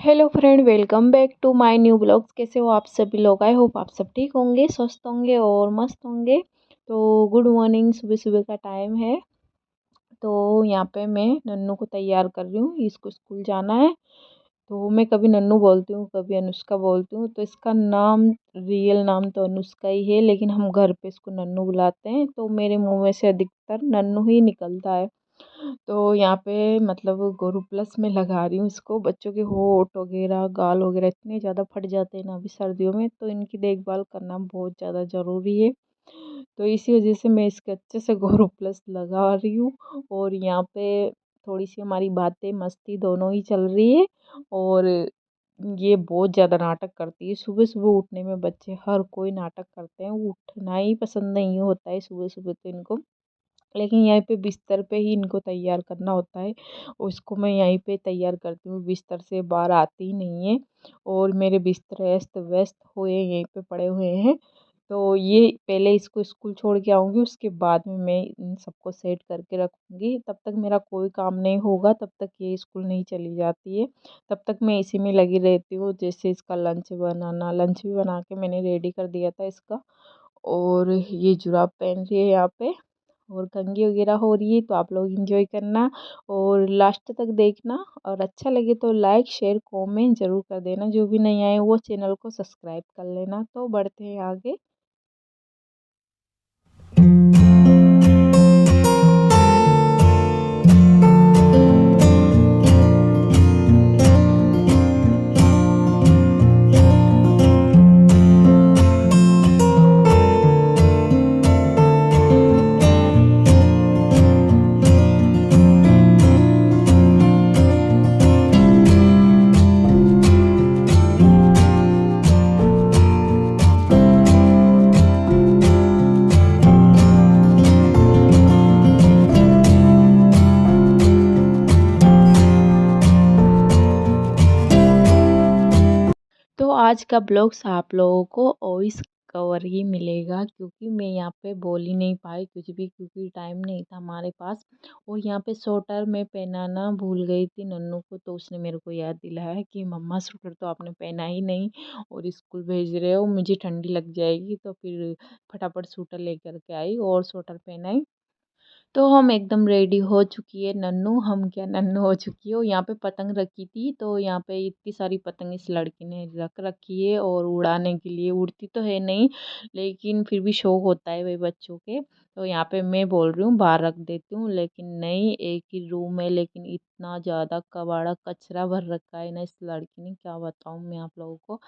Hello friend, welcome back to my new blogs. कैसे हो आप सभी लोग? आई होप आप सब ठीक होंगे, स्वस्थ होंगे और मस्त होंगे। तो गुड मॉर्निंग, सुबह सुबह का टाइम है। तो यहाँ पे मैं नन्नू को तैयार कर रही हूँ, इसको स्कूल जाना है। तो मैं कभी नन्नू बोलती हूँ, कभी अनुष्का बोलती हूँ। तो इसका नाम, रियल नाम तो अनुष्का ही है, लेकिन हम घर पे इसको नन्नू बुलाते हैं। तो मेरे मुंह में से अधिकतर नन्नू ही निकलता है। तो यहाँ पे मतलब गोरू प्लस में लगा रही हूँ इसको। बच्चों के होठ वगैरह, गाल वगैरह इतने ज़्यादा फट जाते हैं ना अभी सर्दियों में, तो इनकी देखभाल करना बहुत ज़्यादा ज़रूरी है। तो इसी वजह से मैं इसके अच्छे से गोरू प्लस लगा रही हूँ। और यहाँ पे थोड़ी सी हमारी बातें मस्ती दोनों ही चल रही है। और ये बहुत ज़्यादा नाटक करती है। सुबह सुबह उठने में बच्चे हर कोई नाटक करते हैं, उठना ही पसंद नहीं होता है सुबह सुबह तो इनको। लेकिन यहीं पे बिस्तर पे ही इनको तैयार करना होता है। और इसको मैं यहीं पे तैयार करती हूँ, बिस्तर से बाहर आती ही नहीं है। और मेरे बिस्तर अस्त व्यस्त हुए यहीं पे पड़े हुए हैं। तो ये पहले इसको स्कूल छोड़ के आऊँगी, उसके बाद में मैं इन सबको सेट करके रखूँगी। तब तक मेरा कोई काम नहीं होगा, तब तक ये स्कूल नहीं चली जाती है। तब तक मैं इसी में लगी रहती हूँ, जैसे इसका लंच बनाना। लंच भी बना के मैंने रेडी कर दिया था इसका। और ये जुराब पहन रही है यहाँ पे, और कंघी वगैरह हो रही है। तो आप लोग एंजॉय करना और लास्ट तक देखना। और अच्छा लगे तो लाइक शेयर कमेंट ज़रूर कर देना। जो भी नहीं आए वो चैनल को सब्सक्राइब कर लेना। तो बढ़ते हैं आगे। तो आज का ब्लॉग्स आप लोगों को वॉइस कवर ही मिलेगा, क्योंकि मैं यहाँ पे बोल ही नहीं पाई कुछ भी, क्योंकि टाइम नहीं था हमारे पास। और यहाँ पे स्वेटर मैं पहनाना भूल गई थी नन्नू को, तो उसने मेरे को याद दिलाया कि मम्मा स्वेटर तो आपने पहना ही नहीं और स्कूल भेज रहे हो, मुझे ठंडी लग जाएगी। तो फिर फटाफट स्वेटर लेकर के आई और स्वेटर पहनाई। तो हम एकदम रेडी हो चुकी है नन्नू, हम क्या नन्नू हो चुकी हो। यहाँ पे पतंग रखी थी, तो यहाँ पे इतनी सारी पतंग इस लड़की ने रख रखी है और उड़ाने के लिए। उड़ती तो है नहीं, लेकिन फिर भी शौक होता है भाई बच्चों के। तो यहाँ पे मैं बोल रही हूँ बाहर रख देती हूँ, लेकिन नहीं, एक ही रूम है, लेकिन इतना ज़्यादा कबाड़ा कचरा भर रखा है ना इस लड़की ने, क्या बताऊँ मैं आप लोगों को।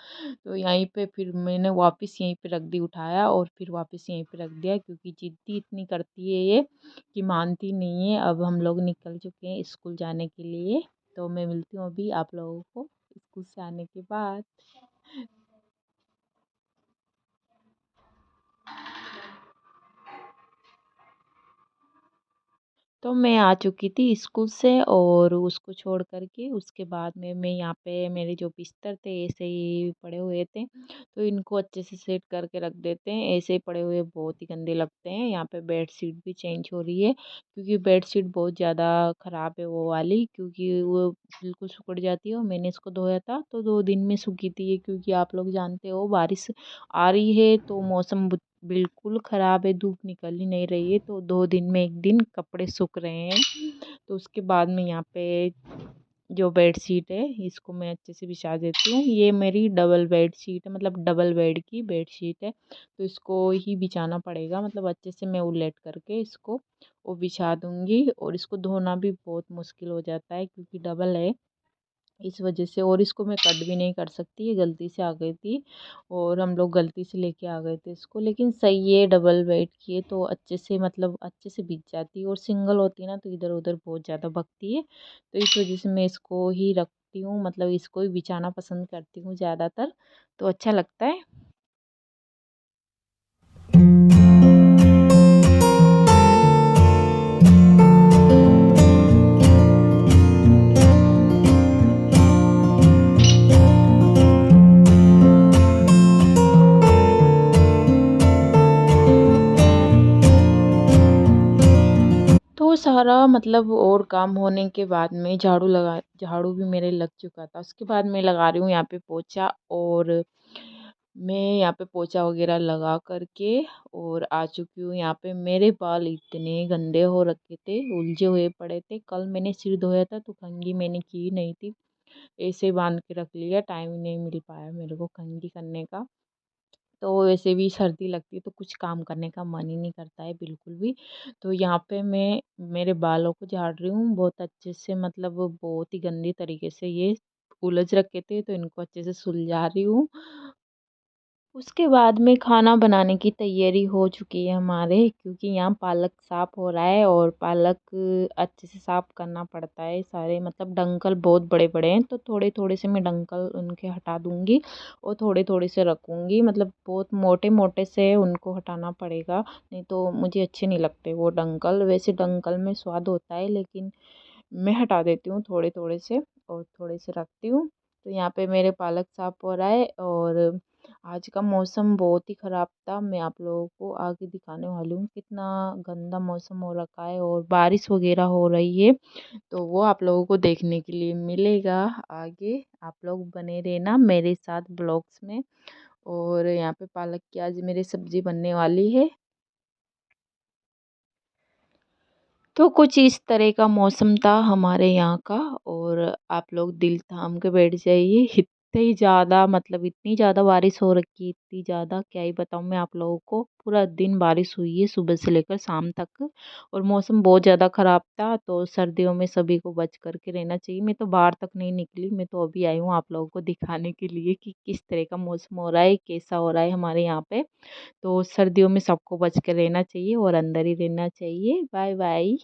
तो यहीं पे फिर मैंने वापस यहीं पे रख दी, उठाया और फिर वापस यहीं पे रख दिया, क्योंकि जिद्दी इतनी करती है ये कि मानती नहीं है। अब हम लोग निकल चुके हैं स्कूल जाने के लिए। तो मैं मिलती हूँ अभी आप लोगों को स्कूल से आने के बाद। तो मैं आ चुकी थी स्कूल से, और उसको छोड़ कर के उसके बाद में मैं यहाँ पे, मेरे जो बिस्तर थे ऐसे ही पड़े हुए थे, तो इनको अच्छे से सेट करके रख देते हैं। ऐसे ही पड़े हुए बहुत ही गंदे लगते हैं। यहाँ पे बेड शीट भी चेंज हो रही है, क्योंकि बेड शीट बहुत ज़्यादा ख़राब है वो वाली, क्योंकि वो बिल्कुल सिकुड़ जाती है। और मैंने इसको धोया था तो 2 दिन में सूखी थी ये, क्योंकि आप लोग जानते हो बारिश आ रही है तो मौसम बिल्कुल ख़राब है, धूप निकल ही नहीं रही है। तो 2 दिन में एक दिन कपड़े सूख रहे हैं। तो उसके बाद में यहाँ पे जो बेड शीट है इसको मैं अच्छे से बिछा देती हूँ। ये मेरी डबल बेड शीट है, मतलब डबल बेड की बेड शीट है। तो इसको ही बिछाना पड़ेगा, मतलब अच्छे से मैं उलट करके इसको वो बिछा दूँगी। और इसको धोना भी बहुत मुश्किल हो जाता है, क्योंकि डबल है इस वजह से। और इसको मैं कट भी नहीं कर सकती, ये गलती से आ गई थी और हम लोग गलती से लेके आ गए थे इसको। लेकिन सही है, डबल बेड की है तो अच्छे से, मतलब अच्छे से बिछ जाती है। और सिंगल होती है ना तो इधर उधर बहुत ज़्यादा भगती है। तो इस वजह से मैं इसको ही रखती हूँ, मतलब इसको ही बिछाना पसंद करती हूँ ज़्यादातर, तो अच्छा लगता है। तो सारा मतलब और काम होने के बाद में झाड़ू भी मेरे लग चुका था। उसके बाद मैं लगा रही हूँ यहाँ पे पोछा, और मैं यहाँ पे पोछा वगैरह लगा करके और आ चुकी हूँ। यहाँ पे मेरे बाल इतने गंदे हो रखे थे, उलझे हुए पड़े थे। कल मैंने सिर धोया था तो कंघी मैंने की नहीं थी, ऐसे बांध के रख लिया, टाइम ही नहीं मिल पाया मेरे को कंघी करने का। तो वैसे भी सर्दी लगती है तो कुछ काम करने का मन ही नहीं करता है बिल्कुल भी। तो यहाँ पे मैं मेरे बालों को झाड़ रही हूँ बहुत अच्छे से, मतलब बहुत ही गंदी तरीके से ये उलझ रखे थे, तो इनको अच्छे से सुलझा रही हूँ। उसके बाद में खाना बनाने की तैयारी हो चुकी है हमारे, क्योंकि यहाँ पालक साफ़ हो रहा है, और पालक अच्छे से साफ़ करना पड़ता है सारे, मतलब डंकल बहुत बड़े बड़े हैं तो थोड़े थोड़े से मैं डंकल उनके हटा दूँगी और थोड़े थोड़े से रखूँगी। मतलब बहुत मोटे मोटे से उनको हटाना पड़ेगा, नहीं तो मुझे अच्छे नहीं लगते वो डंकल। वैसे डंकल में स्वाद होता है, लेकिन मैं हटा देती हूँ थोड़े थोड़े से और थोड़े से रखती हूँ। तो यहाँ पे मेरे पालक साफ़ हो रहा है, और आज का मौसम बहुत ही ख़राब था। मैं आप लोगों को आगे दिखाने वाली हूँ कितना गंदा मौसम हो रखा है, और बारिश वगैरह हो रही है, तो वो आप लोगों को देखने के लिए मिलेगा आगे। आप लोग बने रहना मेरे साथ ब्लॉग्स में। और यहाँ पे पालक की आज मेरी सब्ज़ी बनने वाली है। तो कुछ इस तरह का मौसम था हमारे यहाँ का, और आप लोग दिल थाम के बैठ जाइए। इतनी ज़्यादा, मतलब इतनी ज़्यादा बारिश हो रखी है, इतनी ज़्यादा क्या ही बताऊँ मैं आप लोगों को। पूरा दिन बारिश हुई है सुबह से लेकर शाम तक, और मौसम बहुत ज़्यादा ख़राब था। तो सर्दियों में सभी को बच कर के रहना चाहिए। मैं तो बाहर तक नहीं निकली, मैं तो अभी आई हूँ आप लोगों को दिखाने के लिए कि किस तरह का मौसम हो रहा है, कैसा हो रहा है हमारे यहाँ पे। तो सर्दियों में सबको बच कर रहना चाहिए और अंदर ही रहना चाहिए। Bye bye.